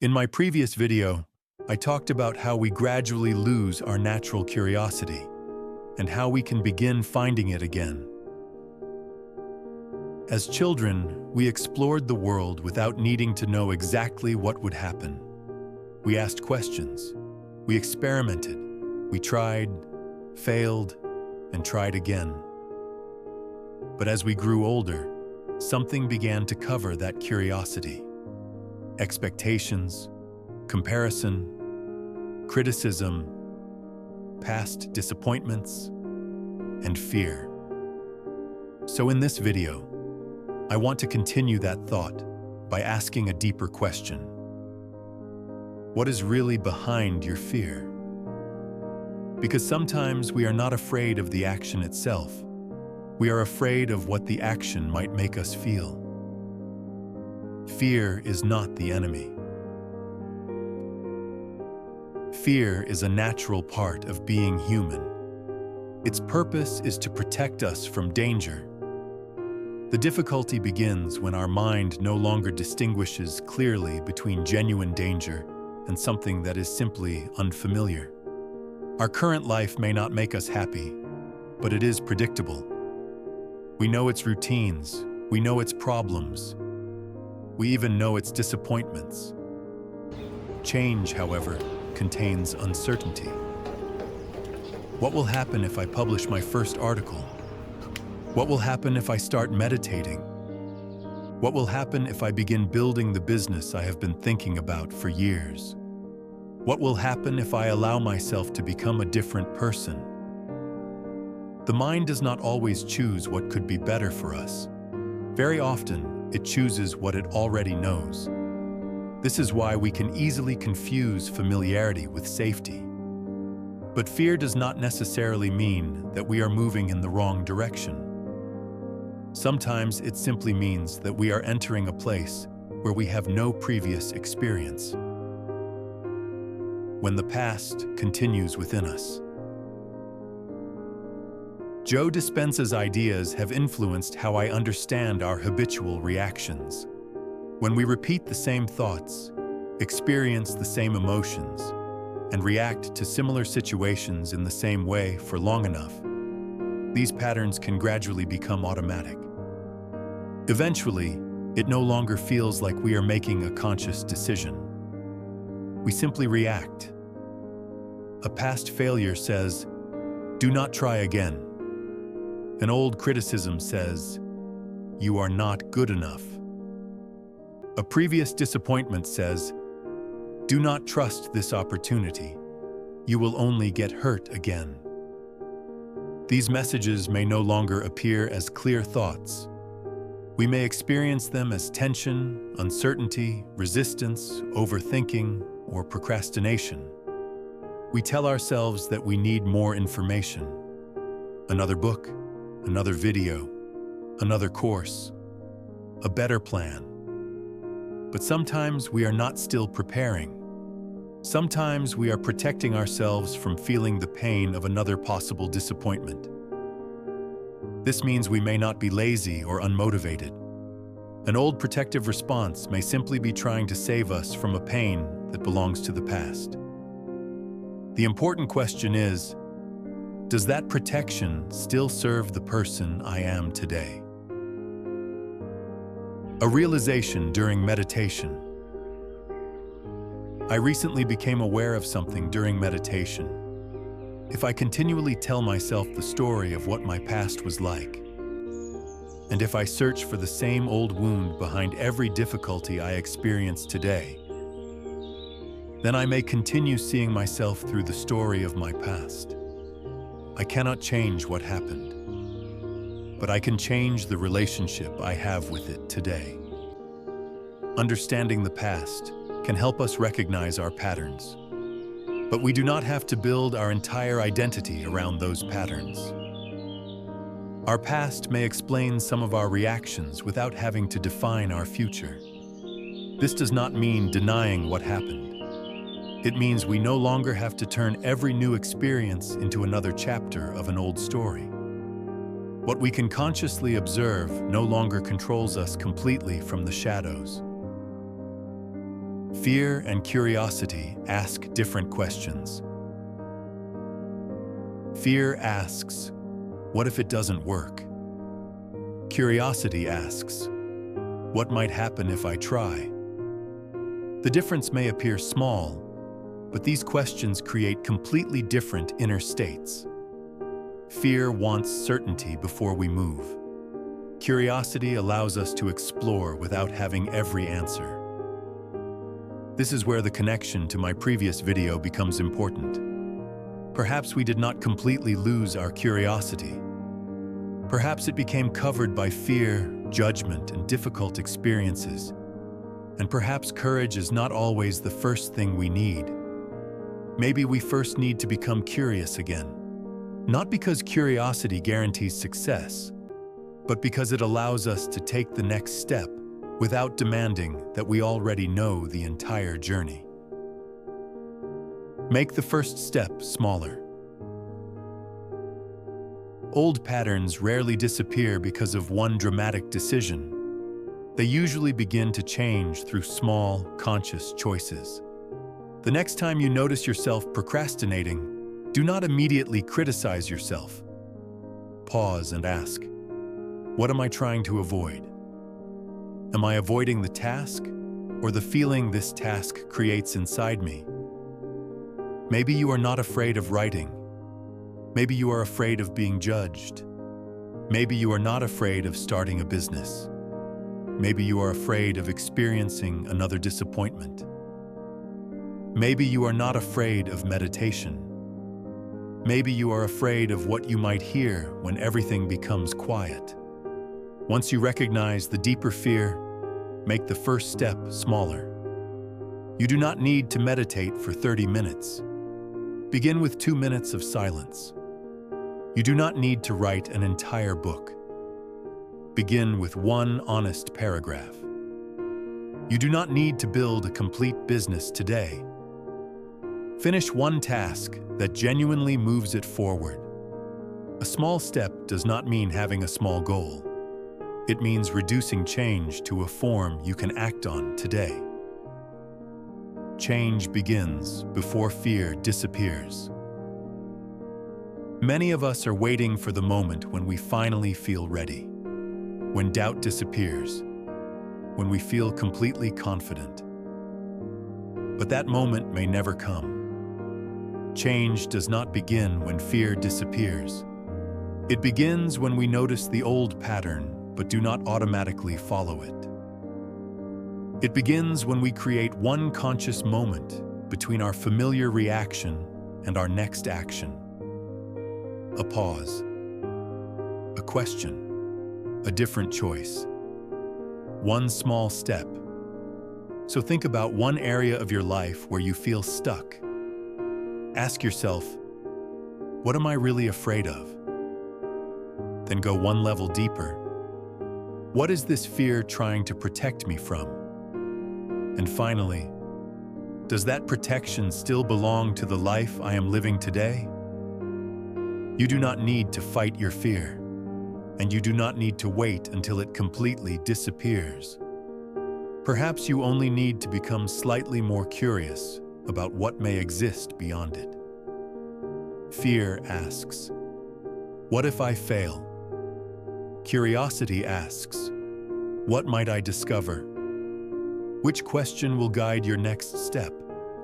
In my previous video, I talked about how we gradually lose our natural curiosity and how we can begin finding it again. As children, we explored the world without needing to know exactly what would happen. We asked questions, we experimented, we tried, failed, and tried again. But as we grew older, something began to cover that curiosity. Expectations, comparison, criticism, past disappointments, and fear. So in this video, I want to continue that thought by asking a deeper question. What is really behind your fear? Because sometimes we are not afraid of the action itself. We are afraid of what the action might make us feel. Fear is not the enemy. Fear is a natural part of being human. Its purpose is to protect us from danger. The difficulty begins when our mind no longer distinguishes clearly between genuine danger and something that is simply unfamiliar. Our current life may not make us happy, but it is predictable. We know its routines, we know its problems, we even know its disappointments. Change, however, contains uncertainty. What will happen if I publish my first article? What will happen if I start meditating? What will happen if I begin building the business I have been thinking about for years? What will happen if I allow myself to become a different person? The mind does not always choose what could be better for us. Very often, it chooses what it already knows. This is why we can easily confuse familiarity with safety. But fear does not necessarily mean that we are moving in the wrong direction. Sometimes it simply means that we are entering a place where we have no previous experience. When the past continues within us. Joe Dispenza's ideas have influenced how I understand our habitual reactions. When we repeat the same thoughts, experience the same emotions, and react to similar situations in the same way for long enough, these patterns can gradually become automatic. Eventually, it no longer feels like we are making a conscious decision. We simply react. A past failure says, "Do not try again." An old criticism says, "You are not good enough." A previous disappointment says, "Do not trust this opportunity. You will only get hurt again." These messages may no longer appear as clear thoughts. We may experience them as tension, uncertainty, resistance, overthinking, or procrastination. We tell ourselves that we need more information. Another book, another video, another course, a better plan. But sometimes we are not still preparing. Sometimes we are protecting ourselves from feeling the pain of another possible disappointment. This means we may not be lazy or unmotivated. An old protective response may simply be trying to save us from a pain that belongs to the past. The important question is, does that protection still serve the person I am today? A realization during meditation. I recently became aware of something during meditation. If I continually tell myself the story of what my past was like, and if I search for the same old wound behind every difficulty I experience today, then I may continue seeing myself through the story of my past. I cannot change what happened, but I can change the relationship I have with it today. Understanding the past can help us recognize our patterns, but we do not have to build our entire identity around those patterns. Our past may explain some of our reactions without having to define our future. This does not mean denying what happened. It means we no longer have to turn every new experience into another chapter of an old story. What we can consciously observe no longer controls us completely from the shadows. Fear and curiosity ask different questions. Fear asks, what if it doesn't work? Curiosity asks, what might happen if I try? The difference may appear small, but these questions create completely different inner states. Fear wants certainty before we move. Curiosity allows us to explore without having every answer. This is where the connection to my previous video becomes important. Perhaps we did not completely lose our curiosity. Perhaps it became covered by fear, judgment, and difficult experiences. And perhaps courage is not always the first thing we need. Maybe we first need to become curious again. Not because curiosity guarantees success, but because it allows us to take the next step without demanding that we already know the entire journey. Make the first step smaller. Old patterns rarely disappear because of one dramatic decision. They usually begin to change through small, conscious choices. The next time you notice yourself procrastinating, do not immediately criticize yourself. Pause and ask, what am I trying to avoid? Am I avoiding the task or the feeling this task creates inside me? Maybe you are not afraid of writing. Maybe you are afraid of being judged. Maybe you are not afraid of starting a business. Maybe you are afraid of experiencing another disappointment. Maybe you are not afraid of meditation. Maybe you are afraid of what you might hear when everything becomes quiet. Once you recognize the deeper fear, make the first step smaller. You do not need to meditate for 30 minutes. Begin with 2 minutes of silence. You do not need to write an entire book. Begin with one honest paragraph. You do not need to build a complete business today. Finish one task that genuinely moves it forward. A small step does not mean having a small goal. It means reducing change to a form you can act on today. Change begins before fear disappears. Many of us are waiting for the moment when we finally feel ready, when doubt disappears, when we feel completely confident. But that moment may never come. Change does not begin when fear disappears. It begins when we notice the old pattern but do not automatically follow it. It begins when we create one conscious moment between our familiar reaction and our next action. A pause, a question, a different choice, one small step. So think about one area of your life where you feel stuck. Ask yourself, what am I really afraid of? Then go one level deeper. What is this fear trying to protect me from? And finally, does that protection still belong to the life I am living today? You do not need to fight your fear, and you do not need to wait until it completely disappears. Perhaps you only need to become slightly more curious about what may exist beyond it. Fear asks, what if I fail? Curiosity asks, what might I discover? Which question will guide your next step?